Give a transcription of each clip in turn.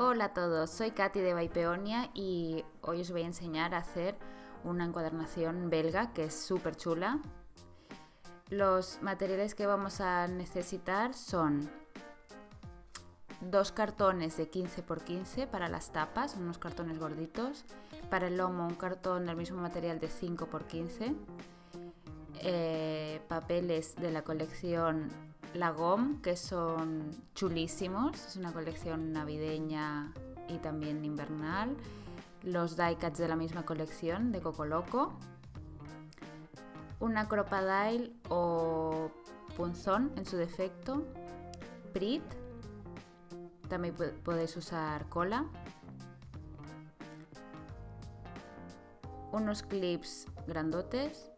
Hola a todos, soy Katy de By Peonia y hoy os voy a enseñar a hacer una encuadernación belga que es súper chula. Los materiales que vamos a necesitar son 2 cartones de 15 por 15 para las tapas, unos cartones gorditos. Para el lomo un cartón del mismo material de 5 por 15. Papeles de la colección Lagom, que son chulísimos, es una colección navideña y también invernal. Los die cuts de la misma colección de Coco Loco. Una Crocodile o punzón en su defecto. Prit, también podéis usar cola. Unos clips grandotes.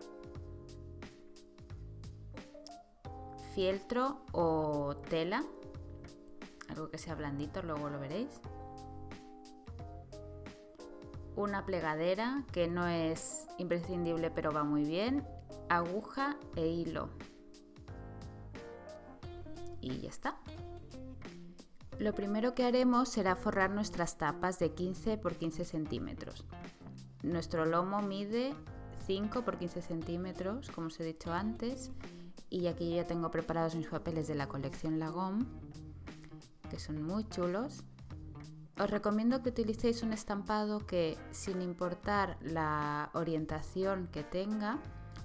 Fieltro o tela, algo que sea blandito, luego lo veréis. Una plegadera, que no es imprescindible pero va muy bien. Aguja e hilo. Y ya está. Lo primero que haremos será forrar nuestras tapas de 15 por 15 centímetros. Nuestro lomo mide 5 por 15 centímetros, como os he dicho antes. Y aquí yo ya tengo preparados mis papeles de la colección Lagom, que son muy chulos. Os recomiendo que utilicéis un estampado que, sin importar la orientación que tenga,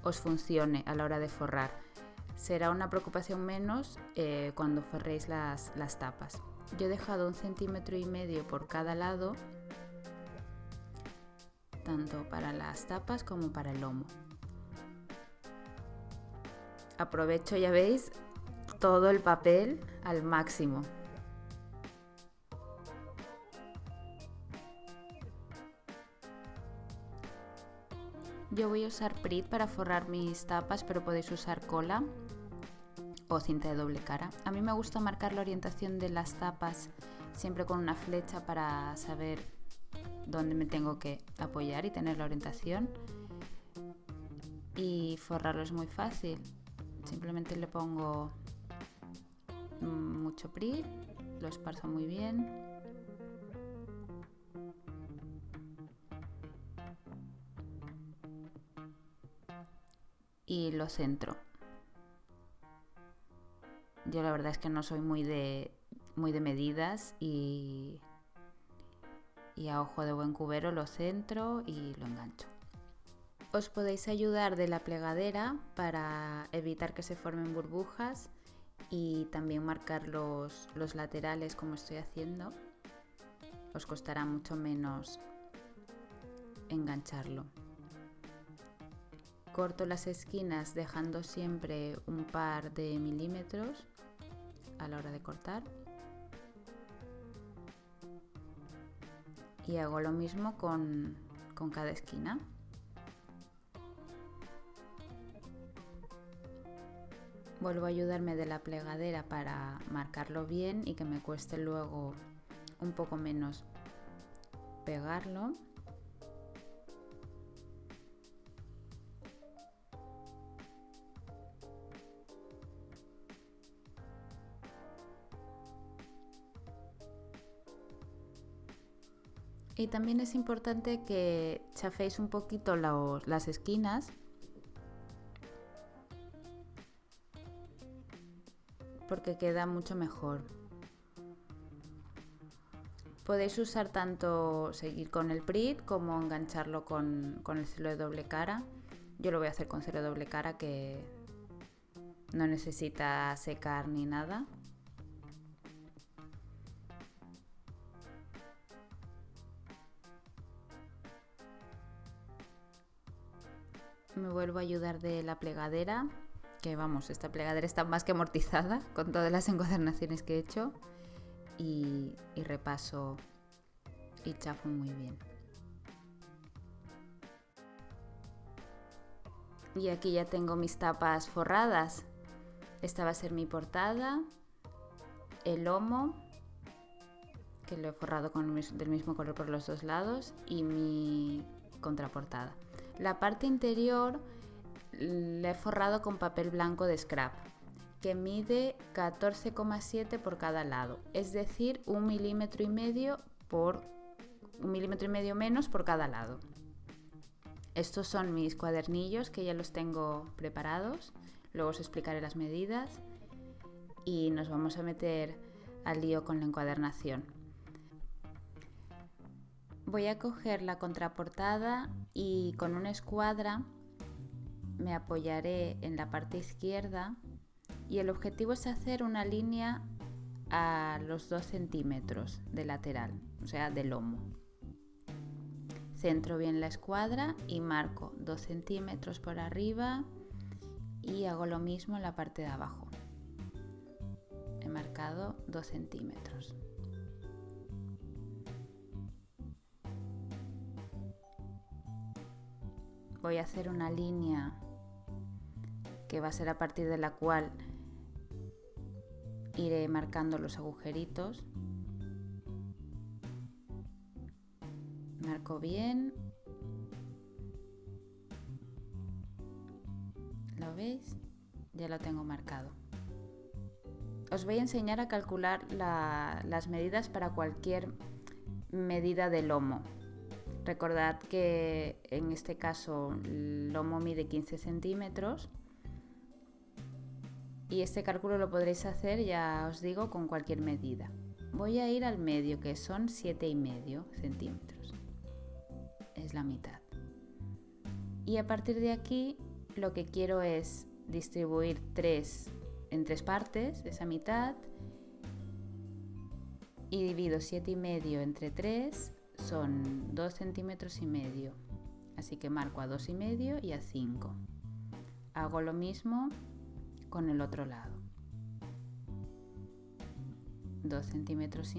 os funcione a la hora de forrar. Será una preocupación menos cuando forréis las tapas. Yo he dejado 1,5 cm por cada lado, tanto para las tapas como para el lomo. Aprovecho, ya veis, todo el papel al máximo. Yo voy a usar Prit para forrar mis tapas, pero podéis usar cola o cinta de doble cara. A mí me gusta marcar la orientación de las tapas siempre con una flecha para saber dónde me tengo que apoyar y tener la orientación. Y forrarlo es muy fácil. Simplemente le pongo mucho Prit, lo esparzo muy bien. Y lo centro. Yo la verdad es que no soy muy de medidas y a ojo de buen cubero lo centro y lo engancho. Os podéis ayudar de la plegadera para evitar que se formen burbujas y también marcar los laterales como estoy haciendo. Os costará mucho menos engancharlo. Corto las esquinas dejando siempre un par de milímetros a la hora de cortar. Y hago lo mismo con cada esquina. Vuelvo a ayudarme de la plegadera para marcarlo bien y que me cueste luego un poco menos pegarlo. Y también es importante que chaféis un poquito las esquinas, porque queda mucho mejor. Podéis usar tanto seguir con el Prit como engancharlo con el celo de doble cara. Yo lo voy a hacer con celo de doble cara, que no necesita secar ni nada. Me vuelvo a ayudar de la plegadera, que vamos, esta plegadera está más que amortizada con todas las encuadernaciones que he hecho, y repaso y chafo muy bien. Y aquí ya tengo mis tapas forradas. Esta va a ser mi portada, el lomo, que lo he forrado del mismo color por los dos lados, y mi contraportada. La parte interior la he forrado con papel blanco de scrap que mide 14,7 por cada lado, es decir, 1,5 mm por 1,5 mm menos por cada lado. Estos son mis cuadernillos que ya los tengo preparados, luego os explicaré las medidas y nos vamos a meter al lío con la encuadernación. Voy a coger la contraportada y con una escuadra me apoyaré en la parte izquierda y el objetivo es hacer una línea a los 2 centímetros de lateral, o sea, de lomo. Centro bien la escuadra y marco 2 centímetros por arriba y hago lo mismo en la parte de abajo. He marcado 2 centímetros. Voy a hacer una línea que va a ser a partir de la cual iré marcando los agujeritos. Marco bien. ¿Lo veis? Ya lo tengo marcado. Os voy a enseñar a calcular las medidas para cualquier medida de lomo. Recordad que en este caso el lomo mide 15 centímetros y este cálculo lo podréis hacer, ya os digo, con cualquier medida. Voy a ir al medio, que son 7,5 centímetros. Es la mitad. Y a partir de aquí lo que quiero es distribuir en 3 partes, esa mitad, y divido 7,5 entre 3, son 2,5 centímetros. Así que marco a 2,5 y a 5. Hago lo mismo con el otro lado. 2,5 centímetros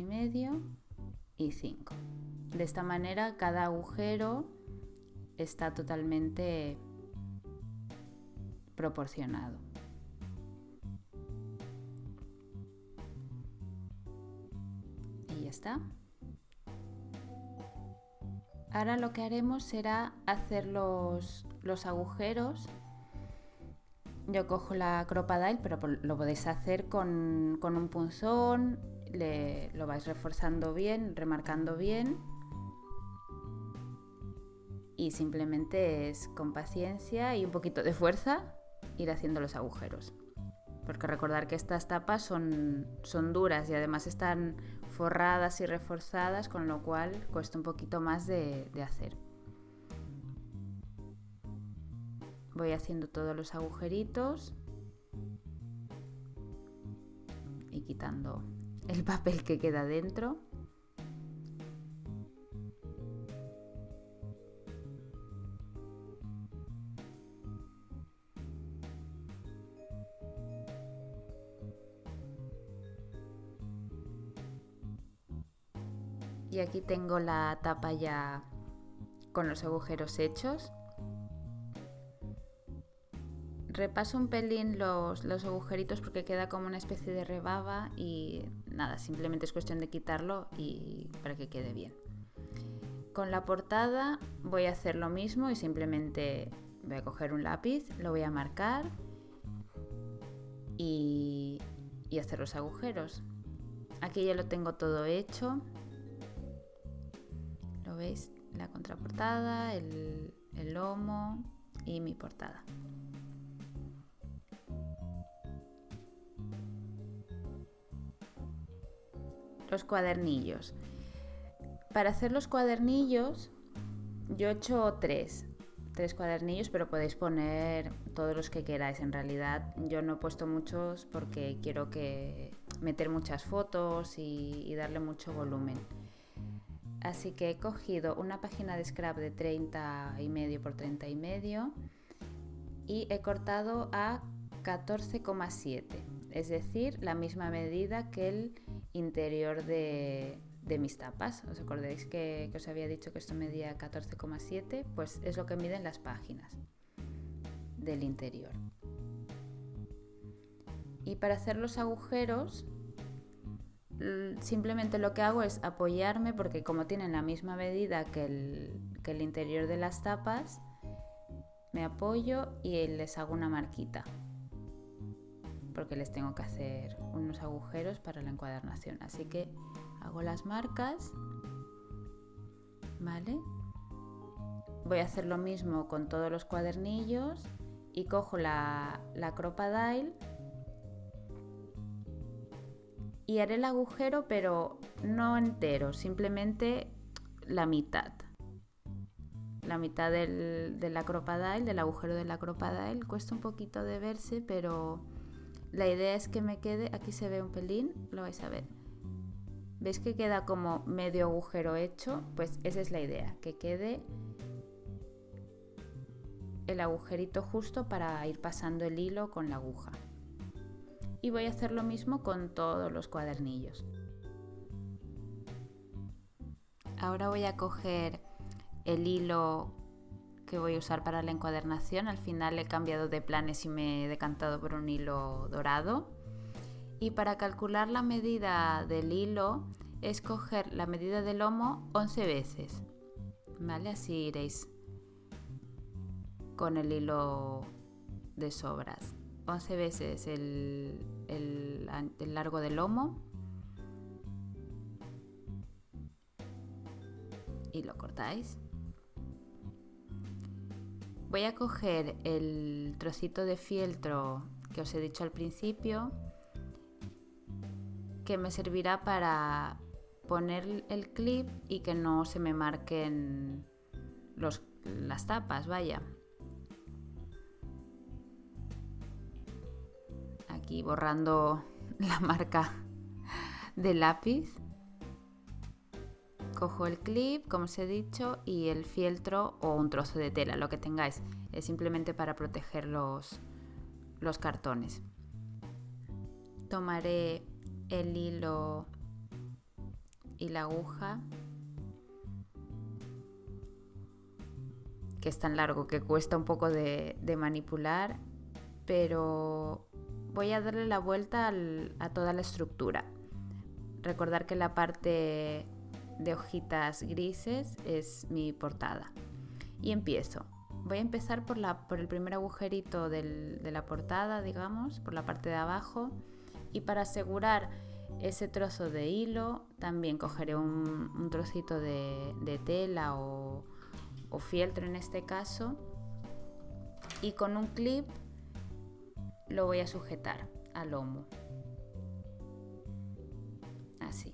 y 5. De esta manera cada agujero está totalmente proporcionado. Y ya está. Ahora lo que haremos será hacer los agujeros. Yo cojo la Crop-A-Dile, pero lo podéis hacer con un punzón, lo vais reforzando bien, remarcando bien. Y simplemente es con paciencia y un poquito de fuerza ir haciendo los agujeros. Porque recordar que estas tapas son duras y además están forradas y reforzadas, con lo cual cuesta un poquito más de hacer. Voy haciendo todos los agujeritos y quitando el papel que queda dentro. Y aquí tengo la tapa ya con los agujeros hechos. Repaso un pelín los agujeritos porque queda como una especie de rebaba y nada, simplemente es cuestión de quitarlo y para que quede bien. Con la portada voy a hacer lo mismo y simplemente voy a coger un lápiz, lo voy a marcar y hacer los agujeros. Aquí ya lo tengo todo hecho. ¿Lo veis? La contraportada, el lomo y mi portada. Los cuadernillos. Para hacer los cuadernillos yo he hecho tres cuadernillos, pero podéis poner todos los que queráis. En realidad yo no he puesto muchos porque quiero meter muchas fotos y darle mucho volumen. Así que he cogido una página de scrap de 30,5 por 30,5 y he cortado a 14,7, es decir, la misma medida que el interior de mis tapas. ¿Os acordáis que os había dicho que esto medía 14,7? Pues es lo que miden las páginas del interior. Y para hacer los agujeros simplemente lo que hago es apoyarme, porque como tienen la misma medida que el interior de las tapas, me apoyo y les hago una marquita porque les tengo que hacer unos agujeros para la encuadernación. Así que hago las marcas, ¿vale? Voy a hacer lo mismo con todos los cuadernillos y cojo la Crop-A-Dile y haré el agujero, pero no entero, simplemente la mitad. La mitad de la Crop-A-Dile, del agujero de la Crop-A-Dile. Cuesta un poquito de verse, pero la idea es que me quede, aquí se ve un pelín, lo vais a ver. ¿Veis que queda como medio agujero hecho? Pues esa es la idea, que quede el agujerito justo para ir pasando el hilo con la aguja. Y voy a hacer lo mismo con todos los cuadernillos. Ahora voy a coger el hilo que voy a usar para la encuadernación. Al final he cambiado de planes y me he decantado por un hilo dorado. Y para calcular la medida del hilo es coger la medida del lomo 11 veces. ¿Vale? Así iréis con el hilo de sobras. 11 veces el largo del lomo y lo cortáis. Voy a coger el trocito de fieltro que os he dicho al principio, que me servirá para poner el clip y que no se me marquen las tapas, vaya. Aquí borrando la marca del lápiz. Cojo el clip, como os he dicho, y el fieltro o un trozo de tela, lo que tengáis. Es simplemente para proteger los cartones. Tomaré el hilo y la aguja, que es tan largo que cuesta un poco de manipular, pero voy a darle la vuelta a toda la estructura. Recordar que la parte de hojitas grises es mi portada. Y empiezo. Voy a empezar por el primer agujerito de la portada, digamos, por la parte de abajo. Y para asegurar ese trozo de hilo, también cogeré un trocito de tela o fieltro en este caso. Y con un clip lo voy a sujetar al lomo. Así.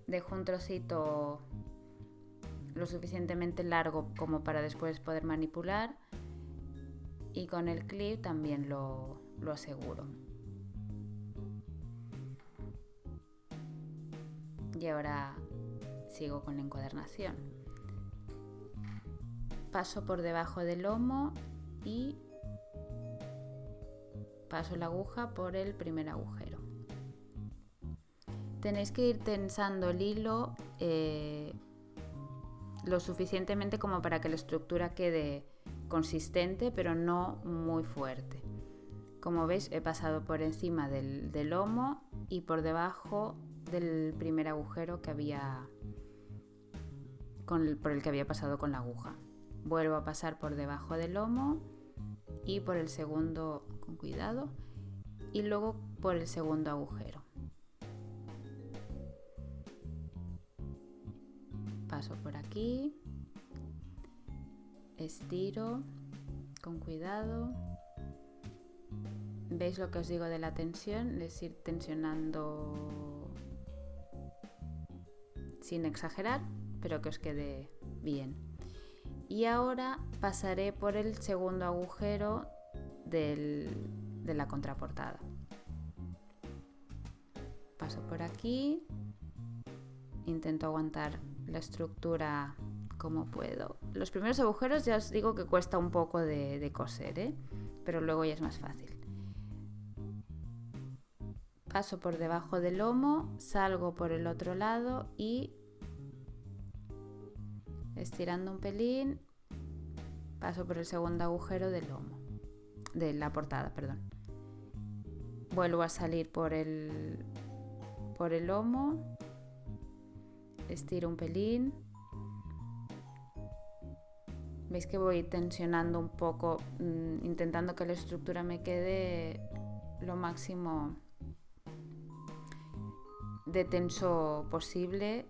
Dejo un trocito lo suficientemente largo como para después poder manipular y con el clip también lo aseguro. Y ahora sigo con la encuadernación. Paso por debajo del lomo y paso la aguja por el primer agujero. Tenéis que ir tensando el hilo lo suficientemente como para que la estructura quede consistente, pero no muy fuerte. Como veis, he pasado por encima del lomo y por debajo del primer agujero que por el que había pasado con la aguja. Vuelvo a pasar por debajo del lomo y por el segundo, con cuidado, y luego por el segundo agujero. Paso por aquí, estiro con cuidado. ¿Veis lo que os digo de la tensión? Es ir tensionando sin exagerar, pero que os quede bien. Y ahora pasaré por el segundo agujero de la contraportada. Paso por aquí, intento aguantar la estructura como puedo. Los primeros agujeros ya os digo que cuesta un poco de coser, pero luego ya es más fácil. Paso por debajo del lomo, salgo por el otro lado y estirando un pelín paso por el segundo agujero del lomo, de la portada, perdón. Vuelvo a salir por el lomo, estiro un pelín, Veis que voy tensionando un poco, intentando que la estructura me quede lo máximo de tenso posible.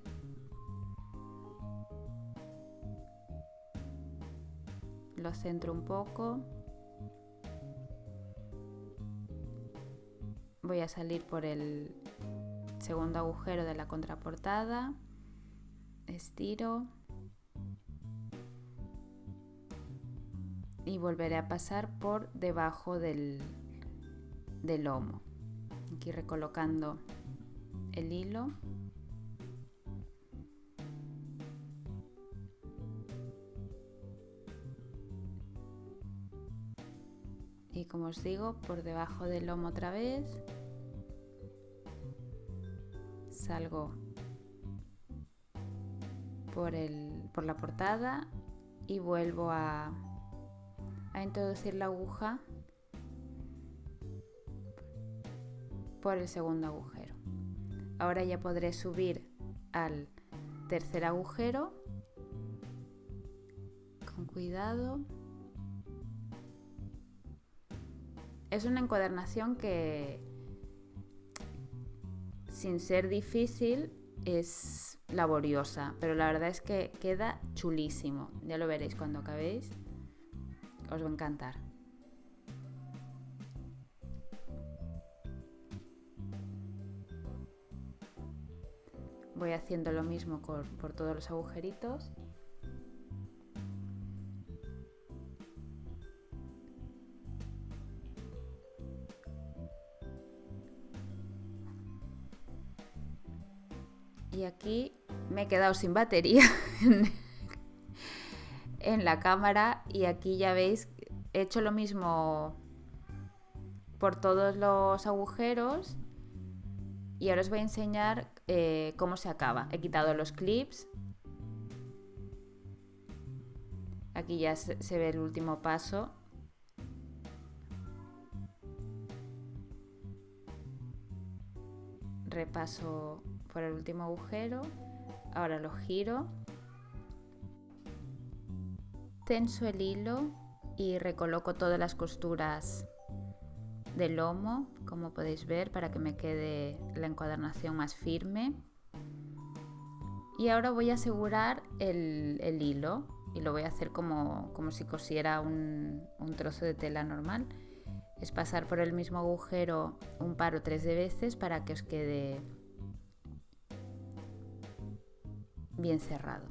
Lo centro un poco. Voy a salir por el segundo agujero de la contraportada. Estiro. Y volveré a pasar por debajo del lomo. Aquí recolocando el hilo. Y como os digo, por debajo del lomo otra vez. Salgo por la portada y vuelvo a introducir la aguja por el segundo agujero. Ahora ya podré subir al tercer agujero con cuidado. Es una encuadernación que, sin ser difícil, es laboriosa, pero la verdad es que queda chulísimo. Ya lo veréis cuando acabéis, os va a encantar. Voy haciendo lo mismo por todos los agujeritos. Y aquí me he quedado sin batería en la cámara, y aquí ya veis, he hecho lo mismo por todos los agujeros y ahora os voy a enseñar cómo se acaba. He quitado los clips. Aquí ya se ve el último paso. Repaso por el último agujero. Ahora lo giro. Tenso el hilo y recoloco todas las costuras del lomo, como podéis ver, para que me quede la encuadernación más firme. Y ahora voy a asegurar el hilo, y lo voy a hacer como si cosiera un trozo de tela normal. Es pasar por el mismo agujero un par o tres de veces para que os quede bien cerrado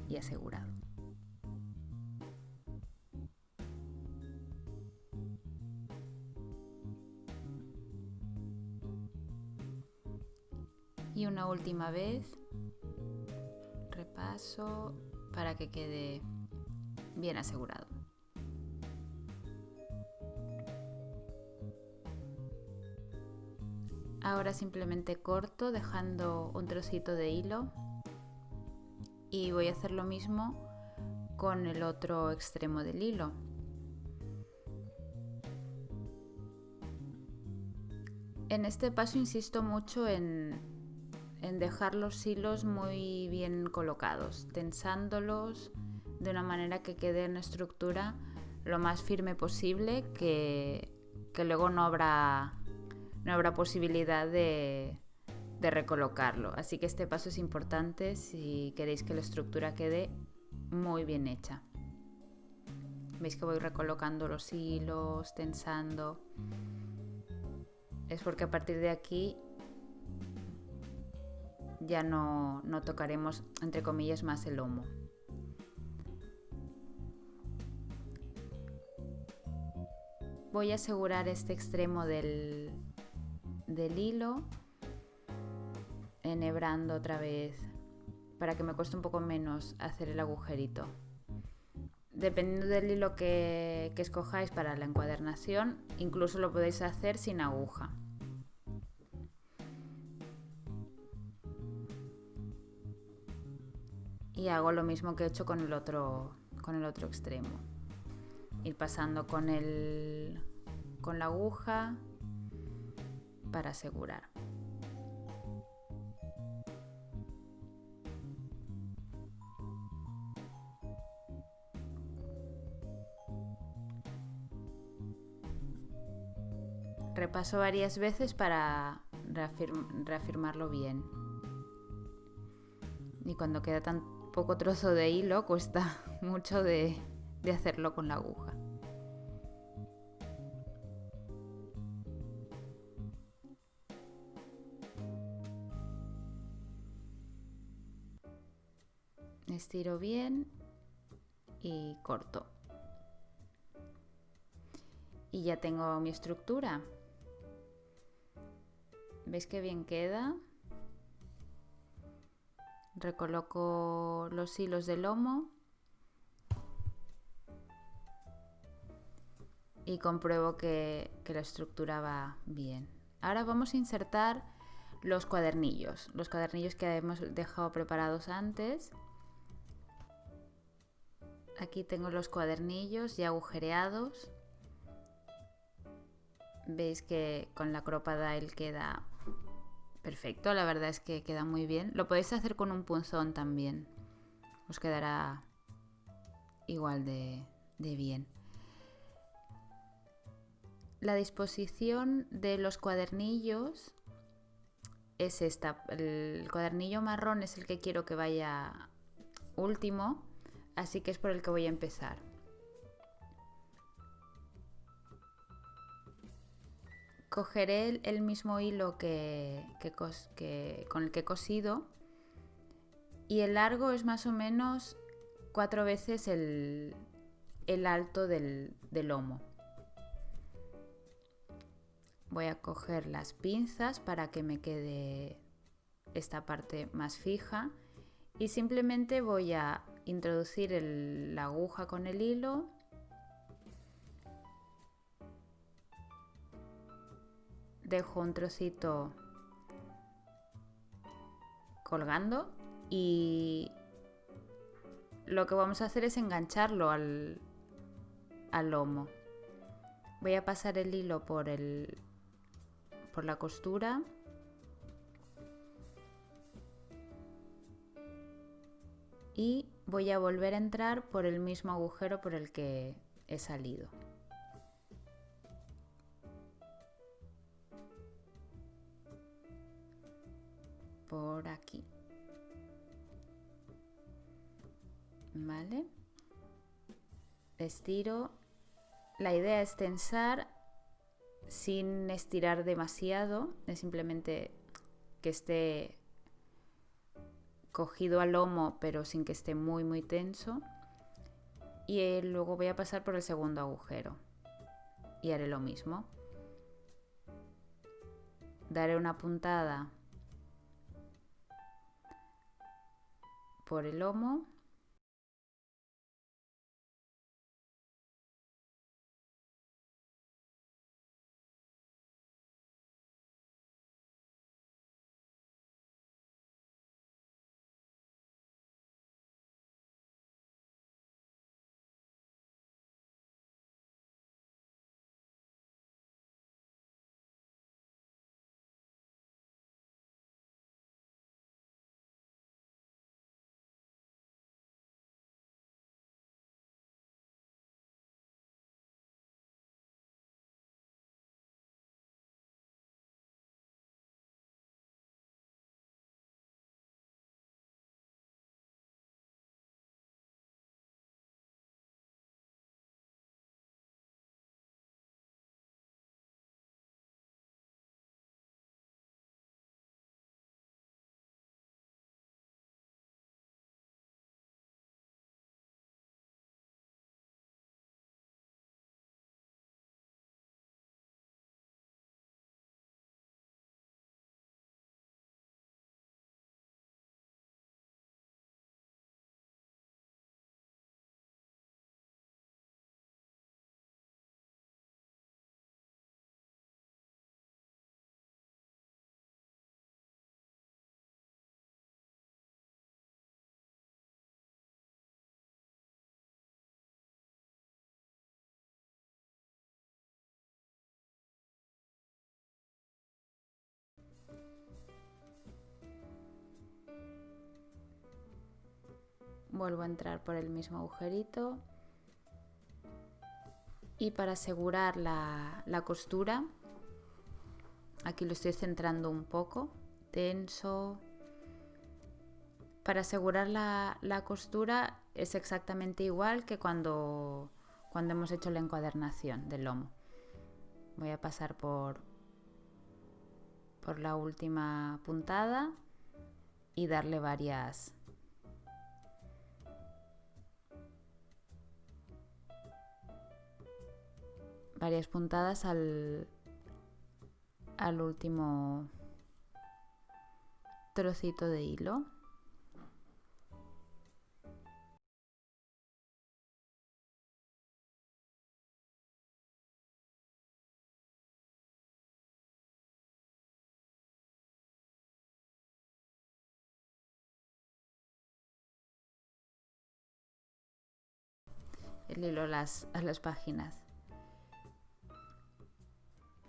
y asegurado. Y una última vez repaso para que quede bien asegurado. Ahora simplemente corto dejando un trocito de hilo y voy a hacer lo mismo con el otro extremo del hilo. En este paso insisto mucho en dejar los hilos muy bien colocados, tensándolos de una manera que quede en estructura lo más firme posible, que luego no habrá posibilidad de recolocarlo. Así que este paso es importante si queréis que la estructura quede muy bien hecha. Veis que voy recolocando los hilos, tensando. Es porque a partir de aquí ya no tocaremos, entre comillas, más el lomo. Voy a asegurar este extremo del hilo, enhebrando otra vez para que me cueste un poco menos hacer el agujerito. Dependiendo del hilo que escojáis para la encuadernación, incluso lo podéis hacer sin aguja. Y hago lo mismo que he hecho con el otro extremo. Ir pasando con la aguja para asegurar. repaso varias veces para reafirmarlo bien. Y cuando queda tan poco trozo de hilo, cuesta mucho de hacerlo con la aguja. Estiro bien y corto. Y ya tengo mi estructura. ¿Veis qué bien queda? Recoloco los hilos del lomo y compruebo que la estructura va bien. Ahora vamos a insertar los cuadernillos que hemos dejado preparados antes. Aquí tengo los cuadernillos ya agujereados. Veis que con la cropada él queda perfecto, la verdad es que queda muy bien. Lo podéis hacer con un punzón también, os quedará igual de bien. La disposición de los cuadernillos es esta. El cuadernillo marrón es el que quiero que vaya último, así que es por el que voy a empezar. Cogeré el mismo hilo con el que he cosido, y el largo es más o menos 4 veces el alto del lomo. Voy a coger las pinzas para que me quede esta parte más fija y simplemente voy a introducir la aguja con el hilo. Dejo un trocito colgando y lo que vamos a hacer es engancharlo al lomo. Voy a pasar el hilo por la costura y voy a volver a entrar por el mismo agujero por el que he salido. Por aquí. ¿Vale? Estiro. La idea es tensar sin estirar demasiado, es simplemente que esté cogido al lomo pero sin que esté muy tenso. Y luego voy a pasar por el segundo agujero y haré lo mismo. Daré una puntada por el lomo . Vuelvo a entrar por el mismo agujerito y para asegurar la costura Aquí lo estoy centrando un poco, tenso. Para asegurar la costura es exactamente igual que cuando hemos hecho la encuadernación del lomo. Voy a pasar por la última puntada y darle varias puntadas al último trocito de hilo. El hilo a las páginas.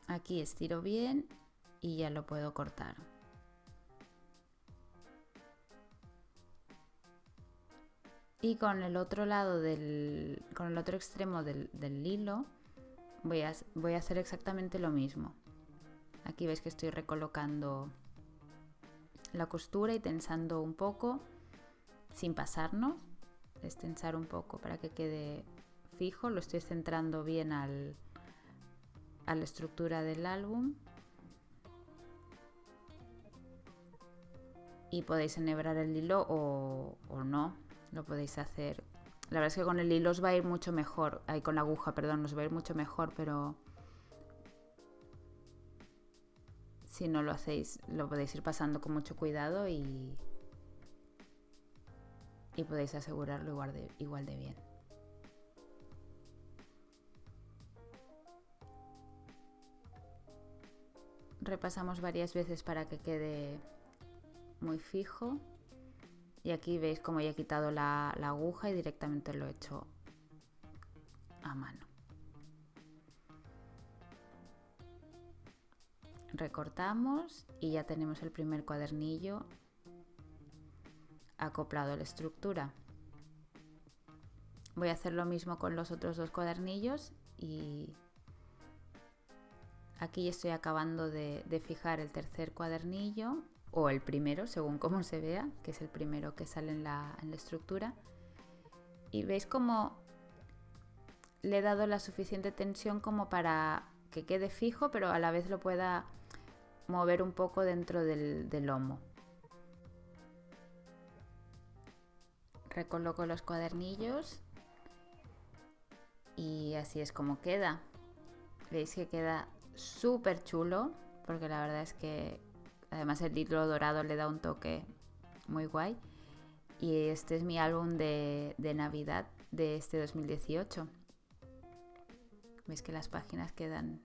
Aquí estiro bien y ya lo puedo cortar. Y con el otro lado con el otro extremo del hilo voy a hacer exactamente lo mismo. Aquí veis que estoy recolocando la costura y tensando un poco sin pasarnos. Es tensar un poco para que quede fijo. Lo estoy centrando bien a la estructura del álbum. Y podéis enhebrar el hilo o no. Lo podéis hacer. La verdad es que con el hilo os va a ir mucho mejor. Con la aguja, perdón, os va a ir mucho mejor, pero si no lo hacéis, lo podéis ir pasando con mucho cuidado y podéis asegurarlo igual de bien. Repasamos varias veces para que quede muy fijo. Y aquí veis como ya he quitado la aguja y directamente lo he hecho a mano. Recortamos y ya tenemos el primer cuadernillo acoplado a la estructura. Voy a hacer lo mismo con los otros dos cuadernillos y aquí estoy acabando de fijar el tercer cuadernillo o el primero, según cómo se vea, que es el primero que sale en la estructura. Y veis cómo le he dado la suficiente tensión como para que quede fijo, pero a la vez lo pueda mover un poco dentro del lomo. Recoloco los cuadernillos y así es como queda. Veis que queda súper chulo, porque la verdad es que además el hilo dorado le da un toque muy guay. Y este es mi álbum de Navidad de este 2018. Veis que las páginas quedan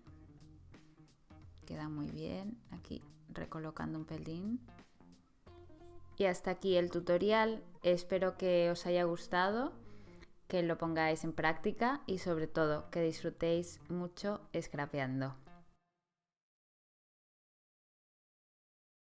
muy bien. Aquí recolocando un pelín. Y hasta aquí el tutorial. Espero que os haya gustado, que lo pongáis en práctica y sobre todo que disfrutéis mucho scrapeando.